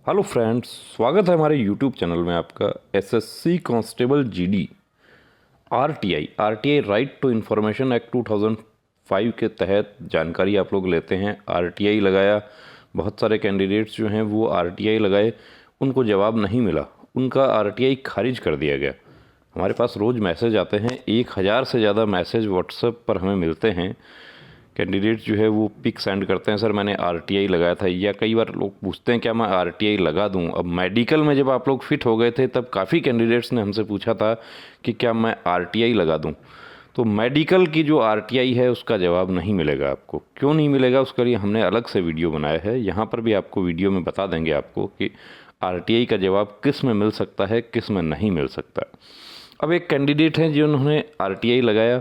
Hello friends, स्वागत है हमारे यूट्यूब चैनल में आपका। SSC constable GD RTI right to information act 2005 के तहत जानकारी आप लोग लेते हैं। आरटीआई लगाया, बहुत सारे कैंडिडेट्स जो हैं वो आरटीआई लगाए, उनको जवाब नहीं मिला, उनका आरटीआई खारिज कर दिया गया। हमारे पास रोज़ मैसेज आते हैं, 1000 से ज़्यादा मैसेज व्हाट्सएप पर हमें मिलते हैं। कैंडिडेट्स जो है वो पिक सेंड करते हैं, सर मैंने आरटीआई लगाया था, या कई बार लोग पूछते हैं क्या मैं आरटीआई लगा दूं। अब मेडिकल में जब आप लोग फिट हो गए थे तब काफ़ी कैंडिडेट्स ने हमसे पूछा था कि क्या मैं आरटीआई लगा दूं। तो मेडिकल की जो आरटीआई है उसका जवाब नहीं मिलेगा आपको। क्यों नहीं मिलेगा, उसके लिए हमने अलग से वीडियो बनाया है। यहाँ पर भी आपको वीडियो में बता देंगे आपको कि आरटीआई का जवाब किस में मिल सकता है, किस में नहीं मिल सकता। अब एक कैंडिडेट हैं जिन्होंने आरटीआई लगाया,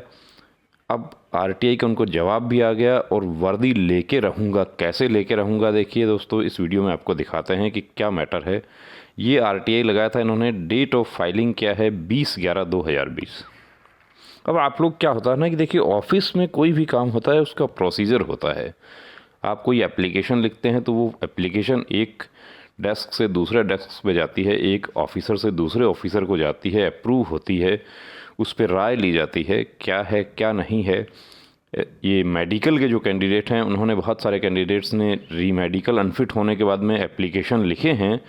अब आरटीआई का उनको जवाब भी आ गया और वर्दी लेके रहूँगा, कैसे लेके रहूँगा देखिए दोस्तों, इस वीडियो में आपको दिखाते हैं कि क्या मैटर है। ये आरटीआई लगाया था इन्होंने, डेट ऑफ फाइलिंग क्या है 20/11/2020। अब आप लोग क्या होता है ना कि देखिए, ऑफिस में कोई भी काम होता है उसका प्रोसीजर होता है। आप कोई एप्लीकेशन लिखते हैं तो वो एप्लीकेशन एक डेस्क से दूसरे डेस्क पे जाती है, एक ऑफिसर से दूसरे ऑफिसर को जाती है, अप्रूव होती है, उस पर राय ली जाती है क्या है क्या नहीं है। ये मेडिकल के जो कैंडिडेट हैं, उन्होंने, बहुत सारे कैंडिडेट्स ने री मेडिकल अनफिट होने के बाद में एप्लीकेशन लिखे हैं,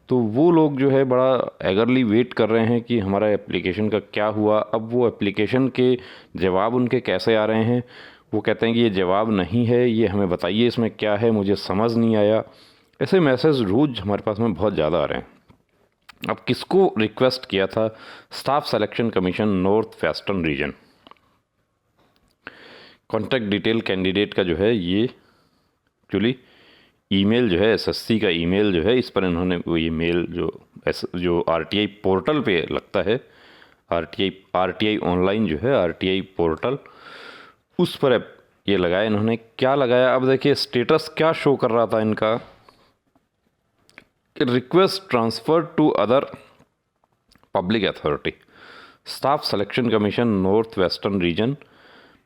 तो वो लोग जो है बड़ा एगरली वेट कर रहे हैं कि हमारा एप्लीकेशन का क्या हुआ। अब वो एप्लीकेशन के जवाब उनके कैसे आ रहे हैं, वो कहते हैं कि ये जवाब नहीं है, ये हमें बताइए इसमें क्या है, मुझे समझ नहीं आया। ऐसे मैसेज रोज़ हमारे पास में बहुत ज़्यादा आ रहे हैं। अब किसको रिक्वेस्ट किया था? Staff selection commission north western reason. Contact detail candidate का जो है ये एक्चुअली ईमेल जो है, एसएससी का ईमेल जो है, इस पर इन्होंने वो ईमेल जो आरटीआई पोर्टल पे लगता है, आरटीआई ऑनलाइन जो है, आरटीआई पोर्टल, उस पर ये लगाया इन्होंने। क्या लगाया, अब देखिए स्टेटस क्या शो कर रहा था इनका, request transfer to other public authority. Staff selection commission north western region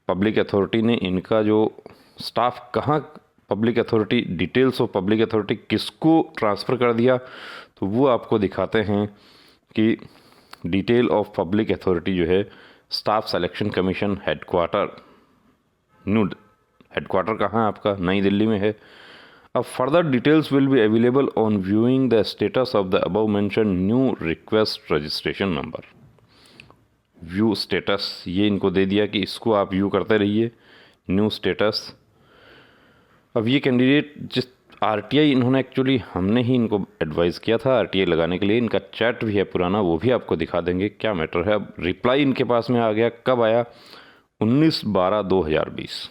public authority ने इनका जो स्टाफ कहाँ, public authority, details of public authority किसको ट्रांसफ़र कर दिया, तो वो आपको दिखाते हैं कि डिटेल ऑफ पब्लिक अथॉरिटी जो है staff selection commission headquarter, new headquarter कहाँ है आपका, नई दिल्ली में है। अब further details will be available on viewing the status of the above mention new request registration number. View status ये इनको दे दिया कि इसको आप व्यू करते रहिए, न्यू स्टेटस। अब ये कैंडिडेट जिस आरटीआई, इन्होंने एक्चुअली, हमने ही इनको एडवाइस किया था आरटीआई लगाने के लिए, इनका चैट भी है पुराना, वो भी आपको दिखा देंगे क्या मैटर है। अब रिप्लाई इनके पास में आ गया, कब आया? 19/12/2020।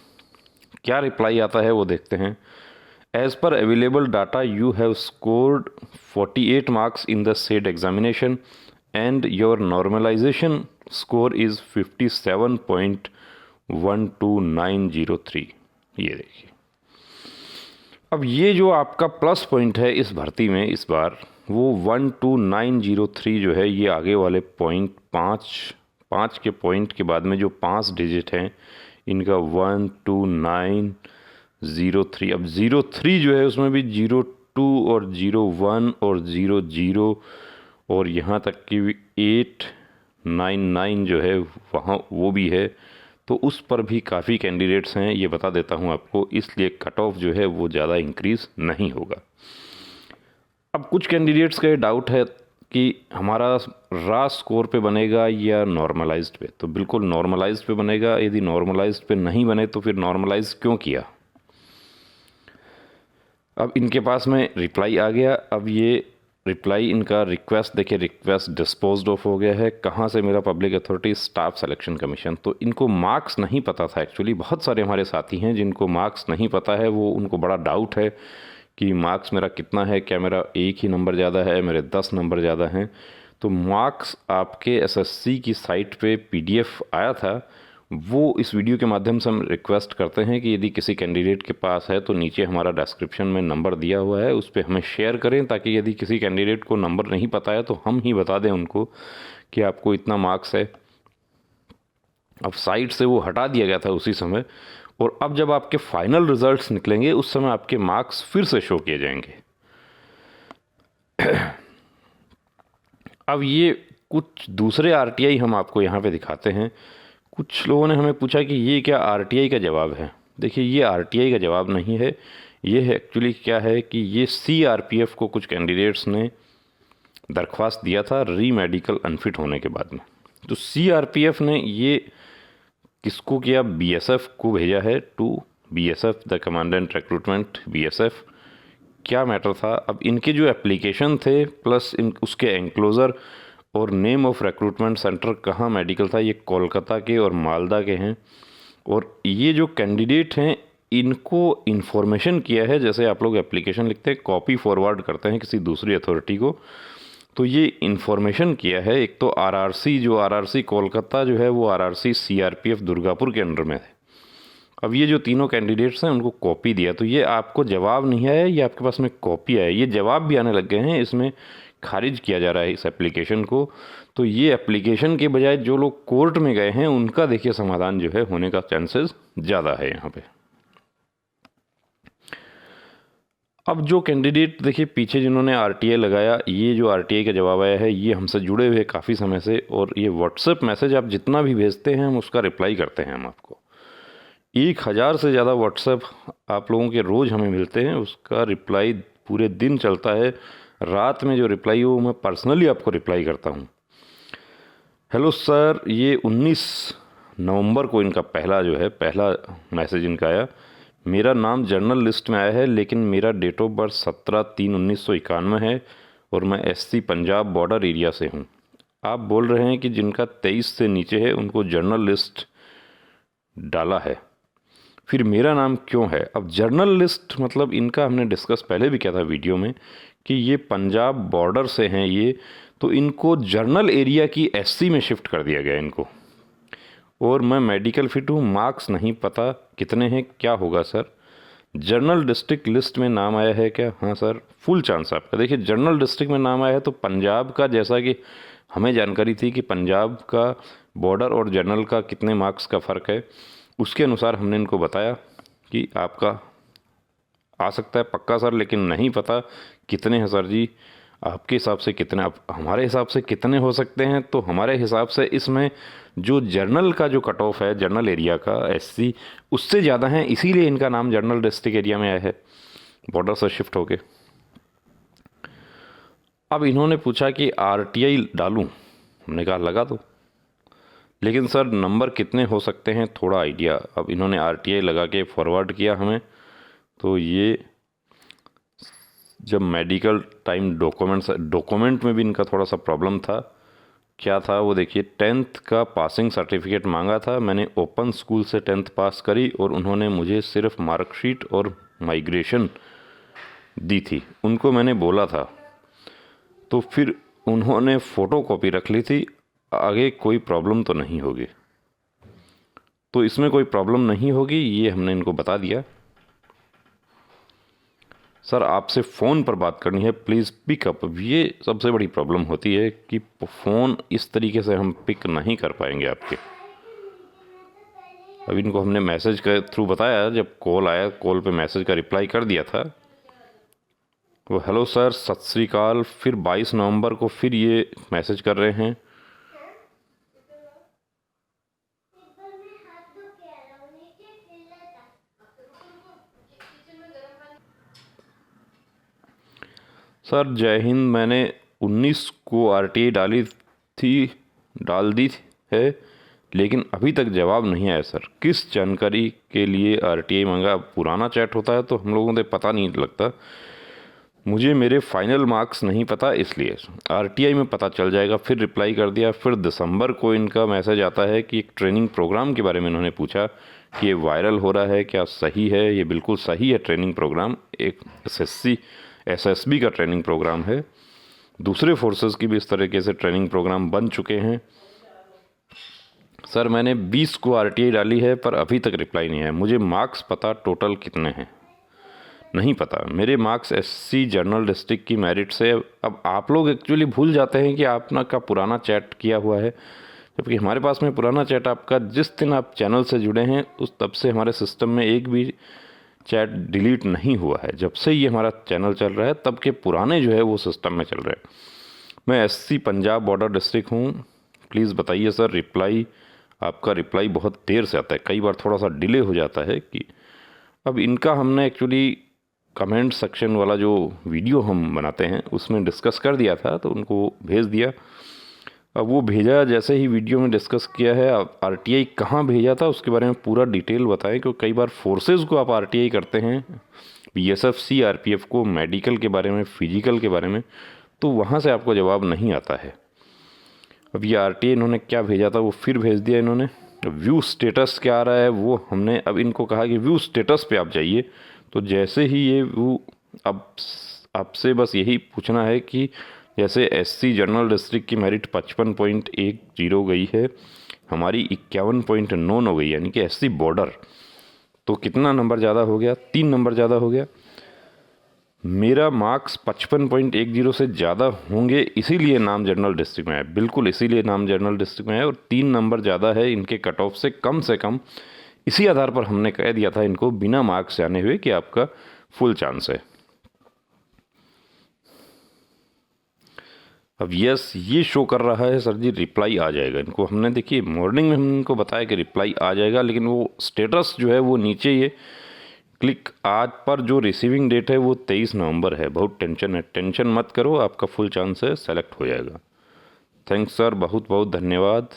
क्या रिप्लाई आता है वो देखते हैं। As per available data you have scored 48 marks in the said examination and your normalisation score is 57.12903। ये देखिए, अब ये जो आपका प्लस पॉइंट है इस भर्ती में इस बार, वो 12903 जो है, ये आगे वाले पॉइंट, पाँच के पॉइंट के बाद में जो 5 डिजिट हैं इनका 12903। अब 03 जो है उसमें भी 02 और 01 और 00 और यहाँ तक कि 899 जो है वहाँ वो भी है, तो उस पर भी काफ़ी कैंडिडेट्स हैं, ये बता देता हूँ आपको, इसलिए कट ऑफ जो है वो ज़्यादा इंक्रीज़ नहीं होगा। अब कुछ कैंडिडेट्स का ये डाउट है कि हमारा रा स्कोर पे बनेगा या नॉर्मलाइज्ड पे, तो बिल्कुल नॉर्मलाइज्ड पे बनेगा। यदि नॉर्मलाइज्ड पे नहीं बने तो फिर नॉर्मलाइज क्यों किया। अब इनके पास में रिप्लाई आ गया। अब ये रिप्लाई इनका, रिक्वेस्ट देखिए, रिक्वेस्ट डिस्पोज्ड ऑफ हो गया है। कहाँ से? मेरा public authority staff selection commission. तो इनको मार्क्स नहीं पता था एक्चुअली। बहुत सारे हमारे साथी हैं जिनको मार्क्स नहीं पता है, वो उनको बड़ा डाउट है कि मार्क्स मेरा कितना है, क्या मेरा एक ही नंबर ज़्यादा है, मेरे 10 नंबर ज़्यादा हैं। तो मार्क्स आपके एसएससी की साइट पे पीडीएफ आया था, वो इस वीडियो के माध्यम से हम रिक्वेस्ट करते हैं कि यदि किसी कैंडिडेट के पास है तो नीचे हमारा डिस्क्रिप्शन में नंबर दिया हुआ है, उस पर हमें शेयर करें, ताकि यदि किसी कैंडिडेट को नंबर नहीं पता है तो हम ही बता दें उनको कि आपको इतना मार्क्स है। अब साइट से वो हटा दिया गया था उसी समय, और अब जब आपके फाइनल रिजल्ट्स निकलेंगे उस समय आपके मार्क्स फिर से शो किए जाएंगे। अब ये कुछ दूसरे आरटीआई हम आपको यहाँ पे दिखाते हैं। कुछ लोगों ने हमें पूछा कि ये क्या आरटीआई का जवाब है। देखिए, ये आरटीआई का जवाब नहीं है। ये है एक्चुअली क्या है कि ये सीआरपीएफ को कुछ कैंडिडेट्स ने दरख्वास्त दिया था री मेडिकल अनफिट होने के बाद में। तो सीआरपीएफ ने ये किसको किया, बीएसएफ को भेजा है, to BSF the commandant recruitment BSF. क्या मैटर था, अब इनके जो एप्लीकेशन थे प्लस इन उसके एंक्लोज़र और नेम ऑफ रिक्रूटमेंट सेंटर कहाँ मेडिकल था, ये कोलकाता के और मालदा के हैं। और ये जो कैंडिडेट हैं इनको इन्फॉर्मेशन किया है, जैसे आप लोग एप्लीकेशन लिखते हैं कॉपी फॉरवर्ड करते हैं किसी दूसरी अथॉरिटी को, तो ये इन्फॉर्मेशन किया है। एक तो आरआरसी, जो आरआरसी कोलकाता जो है वो आरआरसी सीआरपीएफ दुर्गापुर के अंडर में है। अब ये जो तीनों कैंडिडेट्स हैं उनको कॉपी दिया, तो ये आपको जवाब नहीं आया, ये आपके पास में कॉपी आया। ये जवाब भी आने लग गए हैं, इसमें खारिज किया जा रहा है इस एप्लीकेशन को। तो ये एप्लीकेशन के बजाय जो लोग कोर्ट में गए हैं उनका देखिए समाधान जो है होने का चांसेस ज़्यादा है यहाँ पे। अब जो कैंडिडेट देखिए पीछे जिन्होंने आरटीआई लगाया, ये जो आरटीआई का जवाब आया है ये हमसे जुड़े हुए काफ़ी समय से, और ये व्हाट्सएप मैसेज आप जितना भी भेजते हैं हम उसका रिप्लाई करते हैं। हम आपको 1000 से ज़्यादा व्हाट्सएप आप लोगों के रोज़ हमें मिलते हैं, उसका रिप्लाई पूरे दिन चलता है। रात में जो रिप्लाई हो मैं पर्सनली आपको रिप्लाई करता हूँ। हेलो सर, ये 19 नवंबर को इनका पहला मैसेज इनका आया। मेरा नाम जर्नल लिस्ट में आया है लेकिन मेरा डेट ऑफ बर्थ 17/3/1991 है और मैं एससी पंजाब बॉर्डर एरिया से हूँ। आप बोल रहे हैं कि जिनका 23 से नीचे है उनको जर्नल लिस्ट डाला है, फिर मेरा नाम क्यों है? अब जर्नल लिस्ट मतलब इनका हमने डिस्कस पहले भी किया था वीडियो में कि ये पंजाब बॉर्डर से हैं ये, तो इनको जर्नल एरिया की एससी में शिफ्ट कर दिया गया इनको। और मैं मेडिकल फिट हूँ, मार्क्स नहीं पता कितने हैं, क्या होगा सर? जर्नल डिस्ट्रिक्ट लिस्ट में नाम आया है क्या? हाँ सर, फुल चांस आपका। देखिए, जर्नल डिस्ट्रिक्ट में नाम आया है तो पंजाब का, जैसा कि हमें जानकारी थी कि पंजाब का बॉर्डर और जर्नल का कितने मार्क्स का फ़र्क है, उसके अनुसार हमने इनको बताया कि आपका आ सकता है पक्का सर, लेकिन नहीं पता कितने हैं सर जी। आपके हिसाब से कितने, आप हमारे हिसाब से कितने हो सकते हैं? तो हमारे हिसाब से इसमें जो जर्नल का जो कट ऑफ है जर्नल एरिया का एससी, उससे ज़्यादा है, इसीलिए इनका नाम जर्नल डिस्ट्रिक्ट एरिया में आया है बॉर्डर से शिफ्ट होके। अब इन्होंने पूछा कि आरटीआई डालूं, हमने कहा लगा दो, लेकिन सर नंबर कितने हो सकते हैं, थोड़ा आइडिया। अब इन्होंने आरटीआई लगा के फॉरवर्ड किया हमें, तो ये जब मेडिकल टाइम डॉक्यूमेंट में भी इनका थोड़ा सा प्रॉब्लम था। क्या था वो देखिए, 10th का पासिंग सर्टिफिकेट मांगा था, मैंने ओपन स्कूल से 10th पास करी और उन्होंने मुझे सिर्फ मार्कशीट और माइग्रेशन दी थी, उनको मैंने बोला था, तो फिर उन्होंने फ़ोटोकॉपी रख ली थी। आगे कोई प्रॉब्लम तो नहीं होगी, तो इसमें कोई प्रॉब्लम नहीं होगी, ये हमने इनको बता दिया। सर आपसे फ़ोन पर बात करनी है, प्लीज़ पिक अप। ये सबसे बड़ी प्रॉब्लम होती है कि फ़ोन इस तरीके से हम पिक नहीं कर पाएंगे आपके। अब इनको हमने मैसेज के थ्रू बताया, जब कॉल आया कॉल पे मैसेज का रिप्लाई कर दिया था। वो हेलो सर सत श्री अकाल, फिर 22 नवंबर को फिर ये मैसेज कर रहे हैं। सर जय हिंद, मैंने 19 को आरटीआई डाल दी है लेकिन अभी तक जवाब नहीं आया सर। किस जानकारी के लिए आरटीआई मांगा? पुराना चैट होता है तो हम लोगों को पता नहीं लगता, मुझे मेरे फाइनल मार्क्स नहीं पता, इसलिए आरटीआई में पता चल जाएगा। फिर रिप्लाई कर दिया। फिर दिसंबर को इनका मैसेज आता है कि एक ट्रेनिंग प्रोग्राम के बारे में इन्होंने पूछा कि ये वायरल हो रहा है, क्या सही है? ये बिल्कुल सही है, ट्रेनिंग प्रोग्राम एक एसएसबी का ट्रेनिंग प्रोग्राम है। दूसरे फोर्सेस की भी इस तरीके से ट्रेनिंग प्रोग्राम बन चुके हैं। सर मैंने 20 को आरटीआई डाली है पर अभी तक रिप्लाई नहीं है, मुझे मार्क्स पता टोटल कितने हैं नहीं पता। मेरे मार्क्स एससी जनरल डिस्ट्रिक्ट की मेरिट से। अब आप लोग एक्चुअली भूल जाते हैं कि आपना का पुराना चैट किया हुआ है, जबकि हमारे पास में पुराना चैट आपका जिस दिन आप चैनल से जुड़े हैं उस तब से हमारे सिस्टम में एक भी चैट डिलीट नहीं हुआ है। जब से ये हमारा चैनल चल रहा है तब के पुराने जो है वो सिस्टम में चल रहे हैं। मैं SC पंजाब बॉर्डर डिस्ट्रिक्ट हूँ, प्लीज़ बताइए सर। रिप्लाई, आपका रिप्लाई बहुत देर से आता है, कई बार थोड़ा सा डिले हो जाता है। कि अब इनका हमने एक्चुअली कमेंट सेक्शन वाला जो वीडियो हम बनाते हैं उसमें डिस्कस कर दिया था, तो उनको भेज दिया। अब वो भेजा, जैसे ही वीडियो में डिस्कस किया है, RTI कहाँ भेजा था उसके बारे में पूरा डिटेल बताएं, क्योंकि कई बार फोर्सेस को आप RTI करते हैं, BSF CRPF को, मेडिकल के बारे में, फिजिकल के बारे में, तो वहाँ से आपको जवाब नहीं आता है। अब ये RTI इन्होंने क्या भेजा था वो फिर भेज दिया इन्होंने। व्यू स्टेटस क्या आ रहा है वो हमने अब इनको कहा कि व्यू स्टेटस पे आप जाइए। तो जैसे ही ये व्यू, अब आपसे बस यही पूछना है कि जैसे SC जनरल डिस्ट्रिक्ट की मेरिट 55.10 गई है, हमारी 51.9 हो गई, यानी कि SC बॉर्डर, तो कितना नंबर ज़्यादा हो गया? 3 नंबर ज़्यादा हो गया। मेरा मार्क्स 55.10 से ज़्यादा होंगे, इसीलिए नाम जनरल डिस्ट्रिक्ट में है, बिल्कुल इसीलिए नाम जनरल डिस्ट्रिक्ट में है, और 3 नंबर ज़्यादा है इनके कट ऑफ से कम। इसी आधार पर हमने कह दिया था इनको बिना मार्क्स जाने हुए कि आपका फुल चांस है। अब यस, ये शो कर रहा है सर जी रिप्लाई आ जाएगा। इनको हमने, देखिए मॉर्निंग में हमने इनको बताया कि रिप्लाई आ जाएगा, लेकिन वो स्टेटस जो है वो नीचे ये क्लिक आज पर जो रिसीविंग डेट है वो 23 नवंबर है। बहुत टेंशन है, टेंशन मत करो, आपका फुल चांस है, सेलेक्ट हो जाएगा। थैंक्स सर, बहुत बहुत धन्यवाद।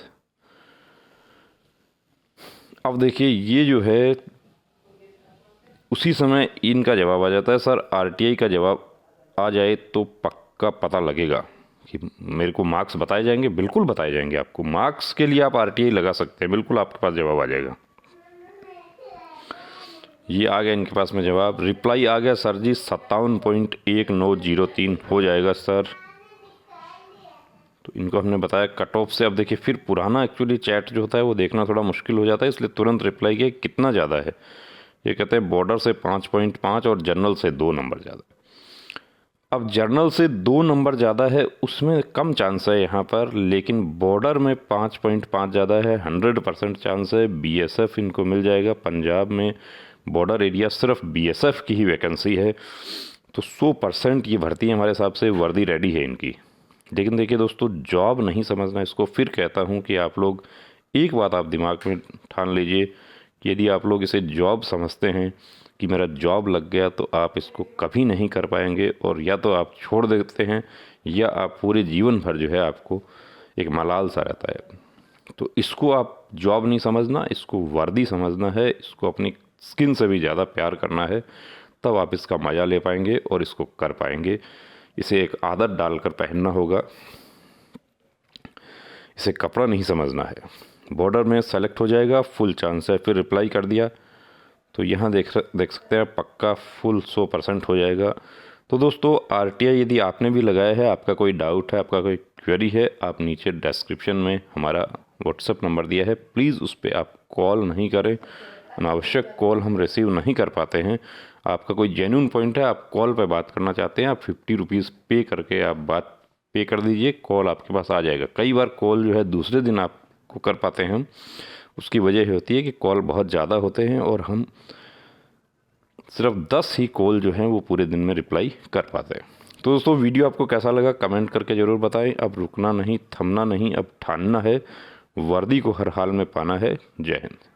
अब देखिए ये जो है उसी समय इनका जवाब आ जाता है। सर RTI का जवाब आ जाए तो पक्का पता लगेगा कि मेरे को मार्क्स बताए जाएंगे। बिल्कुल बताए जाएंगे आपको, मार्क्स के लिए आप RTI लगा सकते हैं, बिल्कुल आपके पास जवाब आ जाएगा। ये आ गया इनके पास में जवाब, रिप्लाई आ गया सर जी 57.1903 हो जाएगा सर। तो इनको हमने बताया कट ऑफ से। अब देखिए फिर पुराना एक्चुअली चैट जो होता है वो देखना थोड़ा मुश्किल हो जाता है, इसलिए तुरंत रिप्लाई किया कितना ज़्यादा है। ये कहते हैं बॉर्डर से 5.5 और जनरल से 2 नंबर ज़्यादा। अब जर्नल से 2 नंबर ज़्यादा है, उसमें कम चांस है यहाँ पर, लेकिन बॉर्डर में 5.5 ज़्यादा है, 100% चांस है। BSF इनको मिल जाएगा। पंजाब में बॉर्डर एरिया सिर्फ BSF की ही वैकेंसी है, तो 100% ये भर्ती हमारे हिसाब से वर्दी रेडी है इनकी। लेकिन देखिए दोस्तों, जॉब नहीं समझना इसको, फिर कहता हूँ कि आप लोग एक बात आप दिमाग में ठान लीजिए कि यदि आप लोग इसे जॉब समझते हैं कि मेरा जॉब लग गया, तो आप इसको कभी नहीं कर पाएंगे, और या तो आप छोड़ देते हैं या आप पूरे जीवन भर जो है आपको एक मलाल सा रहता है। तो इसको आप जॉब नहीं समझना, इसको वर्दी समझना है, इसको अपनी स्किन से भी ज़्यादा प्यार करना है, तब आप इसका मज़ा ले पाएंगे और इसको कर पाएंगे। इसे एक आदत डालकर पहनना होगा, इसे कपड़ा नहीं समझना है। बॉर्डर में सेलेक्ट हो जाएगा, फुल चांस है। फिर रिप्लाई कर दिया, तो यहाँ देख सकते हैं पक्का फुल 100% हो जाएगा। तो दोस्तों RTI यदि आपने भी लगाया है, आपका कोई डाउट है, आपका कोई क्वेरी है, आप नीचे डिस्क्रिप्शन में हमारा WhatsApp नंबर दिया है, प्लीज़ उस पर आप कॉल नहीं करें, अनावश्यक कॉल हम रिसीव नहीं कर पाते हैं। आपका कोई जेन्युइन पॉइंट है, आप कॉल पे बात करना चाहते हैं, आप 50 रुपीज़ पे करके आप बात पे कर दीजिए, कॉल आपके पास आ जाएगा। कई बार कॉल जो है दूसरे दिन आपको कर पाते हैं हम, उसकी वजह होती है कि कॉल बहुत ज़्यादा होते हैं और हम सिर्फ 10 ही कॉल जो हैं वो पूरे दिन में रिप्लाई कर पाते हैं। तो दोस्तों वीडियो आपको कैसा लगा कमेंट करके ज़रूर बताएं। अब रुकना नहीं, थमना नहीं, अब ठानना है, वर्दी को हर हाल में पाना है। जय हिंद।